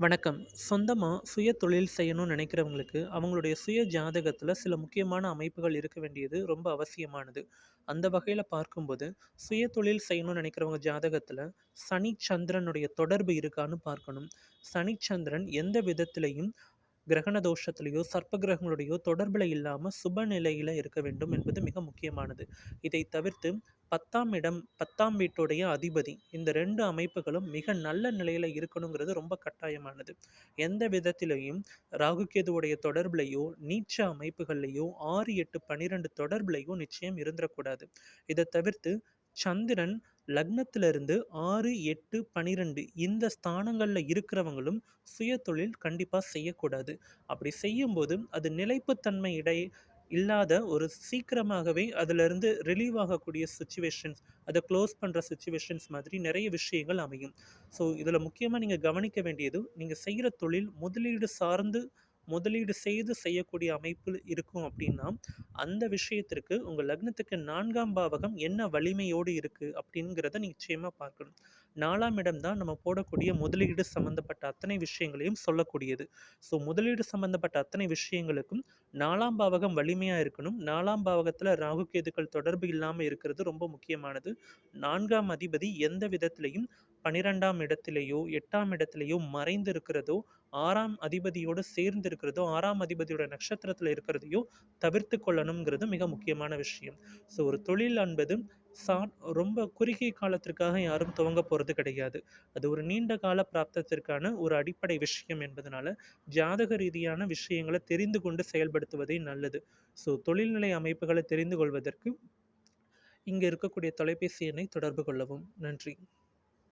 வணக்கம். சொந்தமா சுய தொழில் செய்யணும்னு நினைக்கிறவங்களுக்கு, அவங்களுடைய சுய ஜாதகத்துல சில முக்கியமான அமைப்புகள் இருக்க வேண்டியது ரொம்ப அவசியமானது. அந்த வகையில பார்க்கும்போது, சுய தொழில் செய்யணும்னு நினைக்கிறவங்க ஜாதகத்துல சனி, சந்திரனுடைய தொடர்பு இருக்கான்னு பார்க்கணும். சனி, சந்திரன் எந்த விதத்திலயும் கிரகண தோஷத்திலயோ, சர்ப்ப கிரகங்களுடையோ தொடர்புல இல்லாம சுப நிலையில இருக்க வேண்டும் என்பது மிக முக்கியமானது. இதை தவிர்த்து 10ஆம் இடம், 10ஆம் வீட்டுடைய அதிபதி இந்த 2 அமைப்புகளும் மிக நல்ல நிலையில இருக்கணுங்கிறது ரொம்ப கட்டாயமானது. எந்த விதத்திலயும் ராகு கேதுவுடைய தொடர்புலயோ, நீச்ச அமைப்புகள்லயோ 6, 8, 12 தொடர்புலயோ நிச்சயம் இருந்துறக்கூடாது. இத தவிர்த்து சந்திரன் லக்னத்திலிருந்து 6, 8, 12 இந்த ஸ்தானங்கள்ல இருக்கிறவங்களும் சுயதொழில் கண்டிப்பா செய்யக்கூடாது. அப்படி செய்யும்போது அது நிலைப்புத்தன்மை இல்லாத ஒரு சீக்கிரமாகவே அதிலிருந்து ரிலீவ் ஆகக்கூடிய சிச்சுவேஷன்ஸ், அத க்ளோஸ் பண்ற சிச்சுவேஷன்ஸ் மாதிரி நெறைய விஷயங்கள் அமையும். ஸோ இதில முக்கியமா நீங்க கவனிக்க வேண்டியது, நீங்க செய்ற தொழில் முதலீடு சார்ந்து முதலீடு செய்து செய்யக்கூடிய அமைப்பு இருக்கும் அப்படின்னா, அந்த விஷயத்திற்கு உங்க லக்னத்துக்கு 4ஆம் பாவகம் என்ன வலிமையோடு இருக்கு அப்படிங்கிறத நிச்சயமா பார்க்கணும். 4ஆம் இடம் தான் நம்ம போடக்கூடிய முதலீடு சம்மந்தப்பட்ட அத்தனை விஷயங்களையும் சொல்லக்கூடியது. ஸோ முதலீடு சம்மந்தப்பட்ட அத்தனை விஷயங்களுக்கும் 4ஆம் பாவகம் வலிமையா இருக்கணும். 4ஆம் பாவகத்தில ராகு கேதுக்கள் தொடர்பு இல்லாம இருக்கிறது ரொம்ப முக்கியமானது. 4ஆம் அதிபதி எந்த விதத்திலயும் 12ஆம் இடத்திலேயோ, 8ஆம் இடத்திலேயோ மறைந்து இருக்கிறதோ, 6ஆம் அதிபதியோடு சேர்ந்து இருக்கிறதோ, 6ஆம் அதிபதியோட நட்சத்திரத்தில இருக்கிறதையோ தவிர்த்துக் கொள்ளணும்ங்கிறது மிக முக்கியமான விஷயம். ஸோ ஒரு தொழில் என்பது ரொம்ப குறுகிய காலத்திற்காக யாரும் துவங்க போறது கிடையாது. அது ஒரு நீண்ட கால பிராப்தத்திற்கான ஒரு அடிப்படை விஷயம் என்பதனால, ஜாதக ரீதியான விஷயங்கள தெரிந்து கொண்டு செயல்படுத்துவதே நல்லது. ஸோ தொழில்நிலை அமைப்புகள தெரிந்து கொள்வதற்கு, இங்க இருக்கக்கூடிய தொலைபேசி எண்ணை தொடர்பு கொள்ளவும். நன்றி.